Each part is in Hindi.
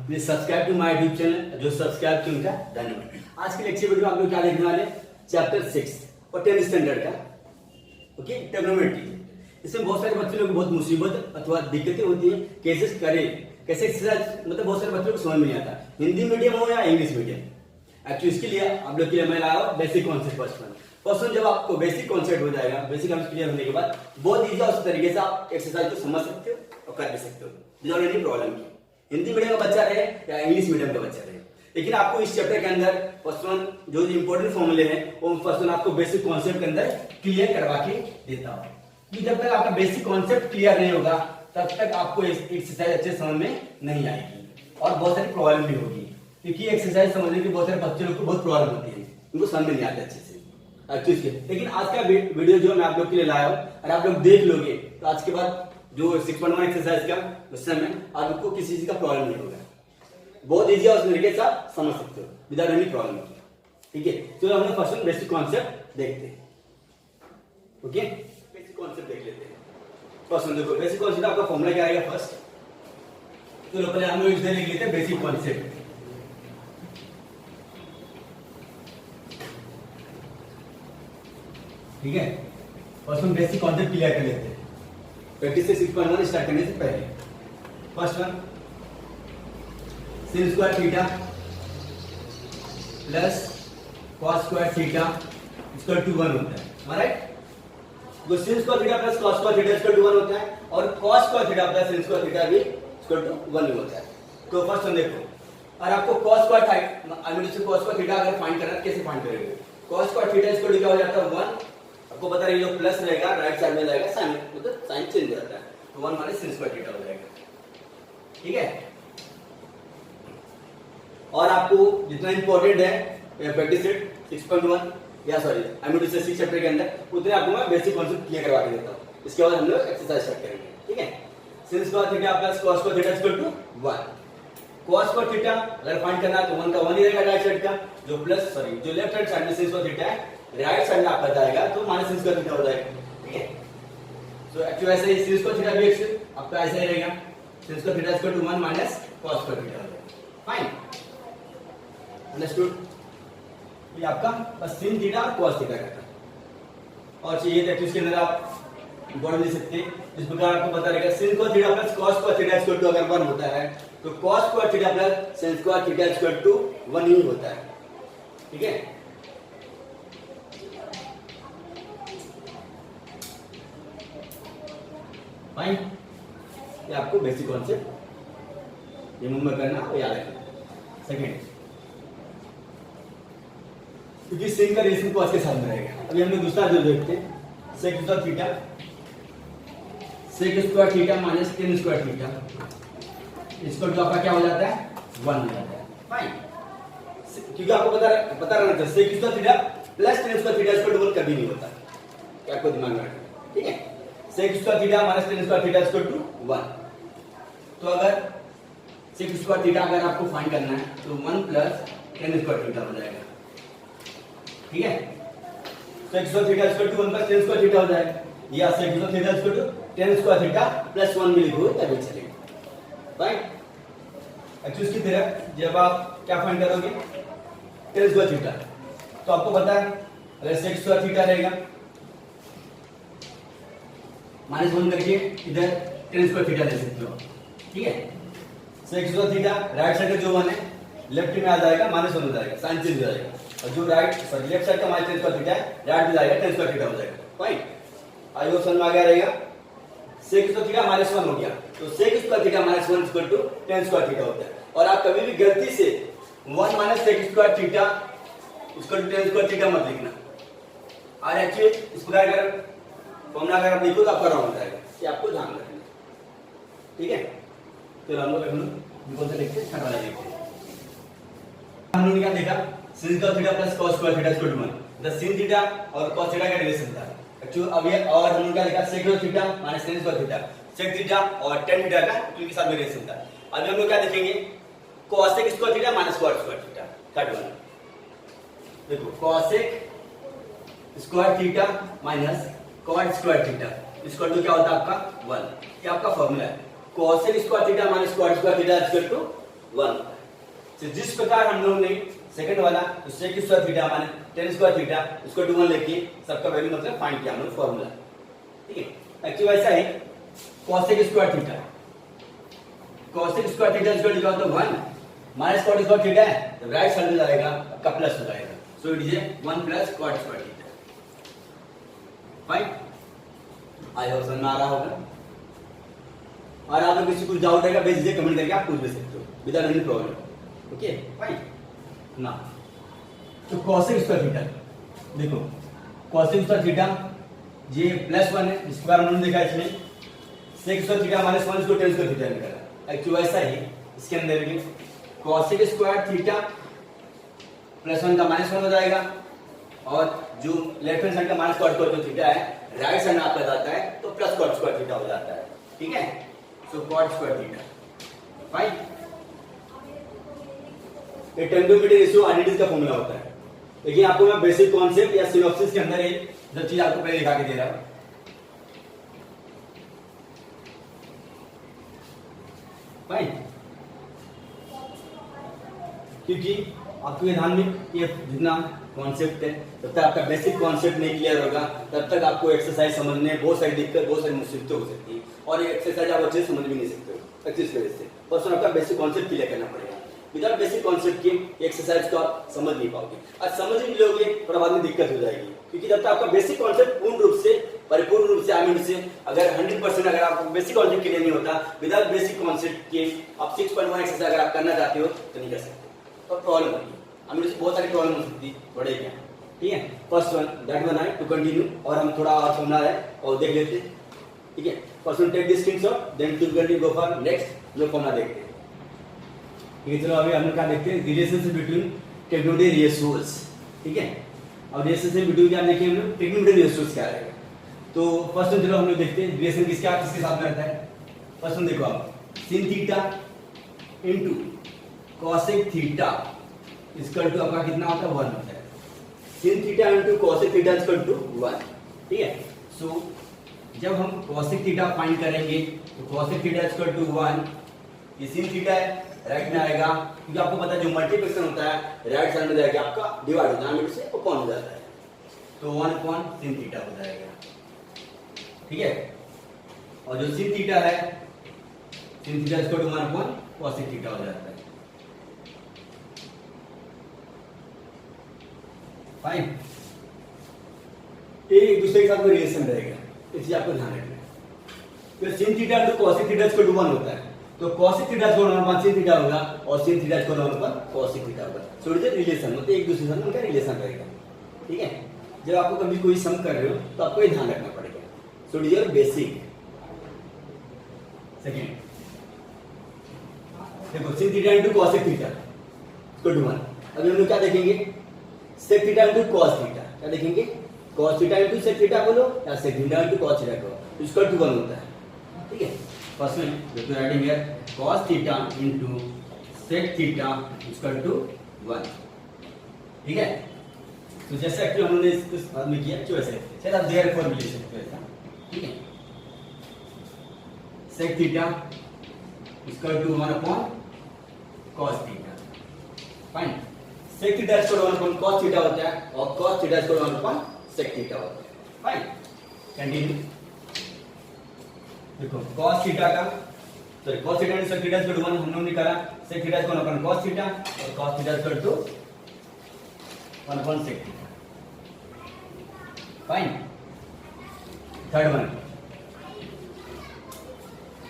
Please subscribe to my YouTube channel. जो सब्सक्राइब किया उनका धन्यवाद। आज के लेक्चर वीडियो आप लोग क्या देखने वाले, चैप्टर 6 और 10th स्टैंडर्ड का ओके ट्रिग्नोमेट्री। इसमें बहुत सारे बच्चे लोग बहुत मुसीबत अथवा दिक्कतें होती है, कैसे करें, कैसे एक्सरसाइज, मतलब बहुत सारे बच्चों को समझ में नहीं आता, हिंदी मीडियम हो या इंग्लिश मीडियम। एक्चुअली इसके लिए आप लोग के लिए मैं लाया हूं बेसिक कॉन्सेप्ट। फर्स्ट वन जब आपको बेसिक कॉन्सेप्ट हो जाएगा, बेसिक कॉन्सेप्ट क्लियर होने के बाद बहुत इजी उस तरीके से आप एक्सरसाइज को समझ सकते हो और कर भी सकते हो विदाउट एनी प्रॉब्लम की। हिंदी मीडियम का बच्चा रहे या इंग्लिश मीडियम का बच्चा रहे, लेकिन आपको इस चैप्टर के अंदर फर्स्ट वन जो इंपॉर्टेंट फॉर्मूले हैं वो फर्स्ट वन आपको बेसिक कॉन्सेप्ट के अंदर क्लियर करवा के देता हूं। कि जब तक आपका बेसिक कॉन्सेप्ट क्लियर नहीं होगा तब तक आपको एक्सरसाइज अच्छे समझ में नहीं आएगी और बहुत सारी प्रॉब्लम भी होगी, क्योंकि एक्सरसाइज समझने की बहुत सारे बच्चे लोग को बहुत प्रॉब्लम होती है, उनको समझ में नहीं आता अच्छे से। लेकिन आज का वीडियो जो मैं आप लोग के लिए लाया हूं, और आप लोग देख लोगे तो आज के बाद जो 6.1 एक्सरसाइज का क्वेश्चन है आपको किसी चीज का प्रॉब्लम नहीं होगा, बहुत इजी है, उस तरीके से आप समझ सकते हो विदाउट एनी प्रॉब्लम। ठीक है, चलो हम लोग फर्स्ट बेसिक कॉन्सेप्ट देखते हैं। ओके, बेसिक कॉन्सेप्ट देख लेते हैं। फर्स्ट देखो बेसिक कॉन्सेप्ट आपका फॉर्मूला क्या आएगा फर्स्ट, चलो पहले हम लोग इसमें लिख लेते हैं बेसिक कॉन्सेप्ट। ठीक है, फर्स्ट हम बेसिक कॉन्सेप्ट क्लियर कर लेते हैं प्रैक्टिस से 6.1 स्टार्ट करने से पहले। First one sin square theta plus cos square theta equal to 1 होता है, राइट। तो sin square theta plus cos square theta equal to 1 होता है और cos square theta plus sin square theta भी इक्वल टू 1 ही होता है। तो फर्स्ट वन देखो, और आपको cos square cos square theta अगर फाइंड करना है कैसे फाइंड करेंगे, cos square theta equal to क्या हो जाता है 1। आपको पता है ये जो प्लस रहेगा राइट साइड में जाएगा, साइन मतलब साइन चेंज हो जाता है, तो 1 माइनस sin स्क्वायर थीटा हो जाएगा। ठीक है, और आपको जितना इंपॉर्टेंट है प्रैक्टिस सेट 6.1 या सॉरी से 6 चैप्टर के अंदर उतने आपको मैं बेसिक कॉन्सेप्ट क्लियर करवा के देता हूं। इसके बाद हम लोग एक्सरसाइज स्टार्ट करेंगे। ठीक है, sin square theta plus cos square theta equal to 1। cos square theta अगर फाइंड करना है तो 1 का 1 ही रहेगा राइट साइड का, जो प्लस सॉरी जो लेफ्ट हैंड साइड में sin स्क्वायर थीटा है राइट साइड में आपका जाएगा तो माइनस sin स्क्वायर थीटा हो जाएगा। ठीक है, सो एक्चुअली ऐसे ही sin स्क्वायर थीटा भी आपका ऐसा ही रहेगा, sin square theta equal to 1 minus cos square theta हो जाएगा। Fine, understood. ये आपका बस sin थीटा और cos थीटा का था। और चाहिए तो इसके अंदर आप इंपॉर्टेंट ले सकते हैं, जिस प्रकार आपको पता रहेगा sin square theta plus cos square theta equal to अगर 1 होता है तो cos square theta plus sin square theta equal to 1 ही होता है। ठीक है, फाइन, ये आपको बेसिक कॉन्सेप्ट रिमेंबर करना और याद रखना। सेकंड, क्योंकि sin का रिलेशन cos के साथ में रहेगा। अभी हम लोग दूसरा जो देखते हैं sec square theta minus tan square theta इसको तो आपका क्या हो जाता है 1 हो जाता है। फाइन, क्योंकि आपको पता रहना चाहिए sec square theta plus tan square theta equal to 1 कभी नहीं होता, क्या आपको दिमाग में रखना। ठीक है, sec square theta minus tan square theta equal to 1। तो अगर sec स्क्वायर थीटा अगर आपको फाइंड करना है तो 1 प्लस tan स्क्वायर थीटा हो जाएगा। ठीक है, sec square theta equal to 1 plus tan square theta हो जाएगा, या sec square theta equal to tan square theta plus 1 भी लिखोगे तभी चलेगा। राइट, एक्चुअली इसकी तरफ जब आप क्या फाइंड करोगे tan स्क्वायर थीटा, तो आपको पता है अगर sec स्क्वायर थीटा रहेगा माइनस 1 करके इधर tan स्क्वायर थीटा ले सकते हो। ठीक है, sec square theta right side का जो 1 है लेफ्ट में आ जाएगा माइनस 1 हो जाएगा, साइन चेंज हो जाएगा, और जो राइट सॉरी लेफ्ट साइड का माइनस tan स्क्वायर थीटा है राइट में जाएगा tan स्क्वायर थीटा हो जाएगा। फाइन, आई होप समझ में आ गया रहेगा। sec स्क्वायर थीटा माइनस 1 हो गया तो sec square theta minus 1 equal to tan square theta होता है। और आप कभी भी गलती से 1 minus sec square theta equal to tan square theta मत लिखना, और एक्चुअली इस प्रकार अगर फॉर्मूला अगर आप लिखो तो आपका रॉन्ग हो जाएगा, ये आपको ध्यान रखना। ठीक है, तो हम लोग कौन सा देखते हैं, छठा वाला देखते हैं। हम लोगों ने क्या देखा, sin square theta plus cos square theta equal to 1, the sin theta और cos थीटा का रिलेशन था। एक्चुअली अब ये और हम लोगों ने क्या देखा sec theta minus tan square theta, sec theta और tan थीटा का इनके साथ में रिलेशन था। अभी हम लोग क्या देखेंगे cosec square theta minus cot square theta. Third one देखो cosec square theta minus cot square theta equal to क्या होता है आपका 1। ये आपका फॉर्मूला है, cosec square theta minus cot square theta equal to 1 होता है। तो जिस प्रकार हम लोग ने सेकंड वाला तो sec स्क्वायर थीटा माने tan स्क्वायर थीटा इसको 1 लेके सबका वैल्यू मतलब फाइंड किया हमने फार्मूला, ठीक है। एक्चुअली ऐसा है cosec square theta, cosec square theta इसको लिखा तो 1 माइनस cot स्क्वायर थीटा है तो राइट साइड में जाएगा आपका प्लस हो जाएगा, सो it is 1 plus cot square theta. Fine, I hope समझ में आ रहा होगा। और आप लोग किसी कुछ डाउट रहेगा भेज दीजिए, कमेंट करके आप पूछ भी सकते हो without any problem, okay fine ना। तो cosec स्क्वायर थीटा देखो, cosec स्क्वायर थीटा ये +1 है जिसके बारे में हमने देखा इसमें, sec स्क्वायर थीटा -1 इसको tan स्क्वायर थीटा निकाला। एक्चुअली ऐसा ही इसके अंदर भी cosec स्क्वायर थीटा +1 का -1 हो जाएगा और जो लेफ्ट हैंड साइड का -cot स्क्वायर थीटा है राइट साइड में आपका जाता है तो प्लस cot स्क्वायर थीटा हो जाता है, ठीक है। सो cot स्क्वायर थीटा फाइन, ये टेम्परेचर रेशियो आइडेंटिटी का फॉर्मूला होता है। लेकिन आपको मैं बेसिक कॉन्सेप्ट या सिनॉप्सिस के अंदर एक जो चीज आपको पहले दिखा के दे रहा हूं, फाइन, क्योंकि आपके ध्यान में ये जितना कॉन्सेप्ट है तब तक आपका बेसिक कॉन्सेप्ट नहीं क्लियर होगा तब तक आपको एक्सरसाइज समझने बहुत सारी दिक्कत बहुत सारी मुसीबतें हो सकती है और ये एक्सरसाइज आप अच्छे से समझ भी नहीं सकते हो एक्चुअली वजह से, बस आपका बेसिक कॉन्सेप्ट क्लियर करना पड़ेगा। विदाउट बेसिक कॉन्सेप्ट के एक्सरसाइज को आप समझ नहीं पाओगे और समझ नहीं लोगे थोड़ा बाद में दिक्कत हो जाएगी, क्योंकि जब तक आपका बेसिक कॉन्सेप्ट पूर्ण रूप से परिपूर्ण रूप से आई से अगर 100% अगर आपको बेसिक कॉन्सेप्ट क्लियर नहीं होता विदाउट बेसिक कॉन्सेप्ट के आप 6.1 एक्सरसाइज अगर आप करना चाहते हो तो नहीं कर सकते और प्रॉब्लम होगी, हमें बहुत सारी प्रॉब्लम हो सकती बढ़े क्या, ठीक है। फर्स्ट वन दैट वन है टू कंटिन्यू और हम थोड़ा और फॉर्मूला है और देख लेते हैं, ठीक है। First one take this screenshot then to continue go for next जो फॉर्मूला देखते हैं, ठीक है। चलो अभी हम क्या देखते हैं रिलेशनशिप बिटवीन टेक्नोमेट्री रेशियोज, ठीक है। अब रिलेशनशिप बिटवीन क्या देखें हम लोग टेक्नोमेट्री रेशियोज क्या रहेगा। तो फर्स्ट वन चलो हम लोग देखते हैं रिलेशन किसका किसके साथ में रहता है। फर्स्ट वन देखो आप sin theta into cosec theta equal to आपका कितना होता है 1 होता है। sin theta into cosec theta equal to 1, ठीक है। सो जब हम cosec थीटा फाइंड करेंगे तो cosec थीटा इक्वल टू 1, ये sin थीटा है राइट में आएगा क्योंकि आपको पता है जो मल्टीप्लिकेशन होता है राइट साइड में जाएगा आपका डिवाइड हो जाएगा से अपॉन हो जाता है तो 1 अपॉन sin थीटा हो जाएगा, ठीक है। और जो sin थीटा है sin theta equal to 1 upon cosec theta हो जाता है, फाइन। एक दूसरे के साथ में रिलेशन रहेगा, इस चीज आपको ध्यान रखना है। तो sin थीटा तो cosec थीटा इक्वल टू 1 होता है तो cosec theta equal to 1 sin theta होगा और sin theta equal to 1 cosec theta होगा। सो इट इज रिलेशन, मतलब एक दूसरे के साथ उनका रिलेशन रहेगा, ठीक है। जब आपको कभी कोई सम कर रहे हो तो आपको ये ध्यान रखना पड़ेगा। So it is your basic. Second देखो sin theta into cosec theta equal to 1। अभी हम लोग क्या देखेंगे sec theta into cos theta, क्या देखेंगे cos theta into sec theta बोलो या sec theta into cos theta को इक्वल टू 1 होता है, ठीक है। फर्स्ट में देखो writing here cos theta into sec theta equal to 1, ठीक है। तो जैसे एक्चुअली हमने इसको बाद में किया जो ऐसे शायद आप देयरफॉर भी ले सकते हो ऐसा, ठीक है। sec theta equal to 1 upon cos theta, fine. sec theta equal to 1 upon cos theta होता है और cos theta equal to 1 upon sec theta होता है, फाइन। कंटिन्यू देखो cos थीटा का sorry cos theta into sec theta equal to 1 हम लोगों ने करा sec theta equal to 1 upon cos theta और cos theta equal to 1 upon sec theta, fine. Third one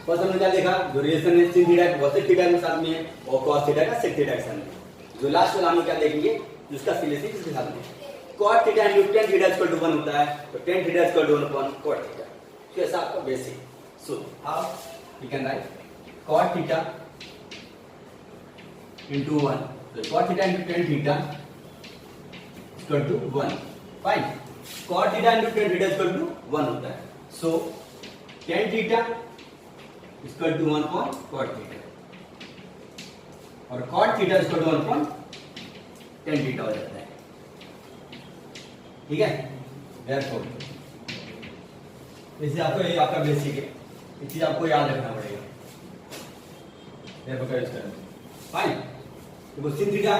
first हमने क्या देखा जो रिलेशन है sin थीटा cosec थीटा के साथ में है और cos थीटा का sec थीटा के साथ में। जो लास्ट वाला हम क्या देखेंगे जिसका रिलेशन किसके साथ में cot theta into tan theta equal to 1 होता है तो tan theta equal to 1 upon cot theta. तो ऐसा आपका basic. So how we can write cot theta into 1 तो cot theta into tan theta equal to 1, fine. cot theta into tan theta equal to 1 होता है। So tan theta equal to 1 upon cot theta और cot theta equal to 1 upon tan theta हो जाता है, ठीक है। देयरफॉर इससे आपको ये आपका बेसिक है, ये चीज आपको याद रखना पड़ेगा। देयरफॉर का यूज करें फाइन। देखो sin थीटा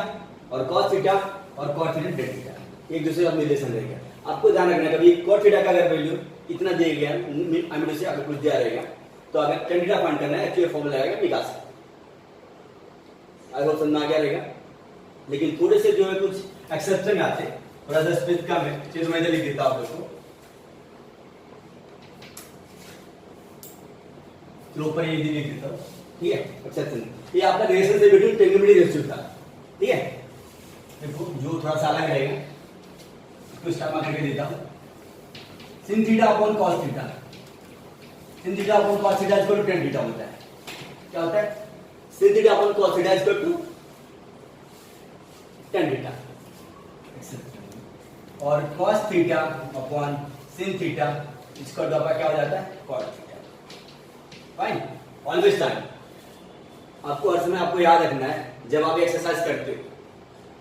और cos थीटा और cot थीटा tan थीटा एक दूसरे का रिलेशन रहेगा। आपको ध्यान रखना है कभी cot थीटा का अगर वैल्यू इतना दिया गया अमीनो से अगर कुछ दिया रहेगा तो अगर tan थीटा फाइंड करना है एक्चुअल फॉर्मूला आएगा निकाल सकते। आई होप समझ में आ गया रहेगा। लेकिन थोड़े से जो है कुछ एक्सेप्शन आते हैं, थोड़ा सा स्पेस कम है, चलिए मैं इधर लिख देता हूं आप लोग को। तो ऊपर ये लिख देता हूं, ठीक है। एक्सेप्शन ये आपका रिलेशन से बिटवीन ट्रिग्नोमेट्री रेशियो था, ठीक है। देखो जो थोड़ा सा अलग रहेगा इसको स्टार मार्क करके देता हूं। sin theta upon cos theta, sin theta upon cos theta equal to tan theta होता है। क्या होता है? sin theta upon cos theta equal to tan theta और cos theta upon sin theta इसका डबा क्या हो जाता है? cot theta. Fine. Always time आपको हर समय आपको याद रखना है जब आप एक्सरसाइज करते हो,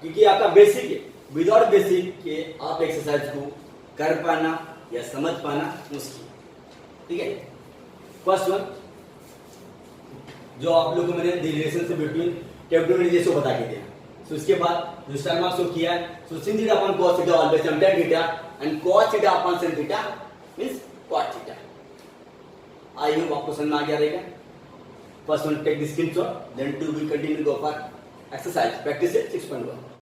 क्योंकि आपका बेसिक है, विदाउट बेसिक के आप एक्सरसाइज को कर पाना या समझ पाना मुश्किल, ठीक है। फर्स्ट वन जो आप लोगों को मैंने रिलेशन से बिटवीन ट्रिग्नोमेट्री रेशियो बता के दिया। तो इसके बाद जो स्टार मार्क्स को किया है, so sin theta upon cos theta always time tan theta and cos theta upon sin theta means cot theta. I hope आपको समझ में आ गया रहेगा। First one take the screenshot, then to will continue go for exercise practice 6.1।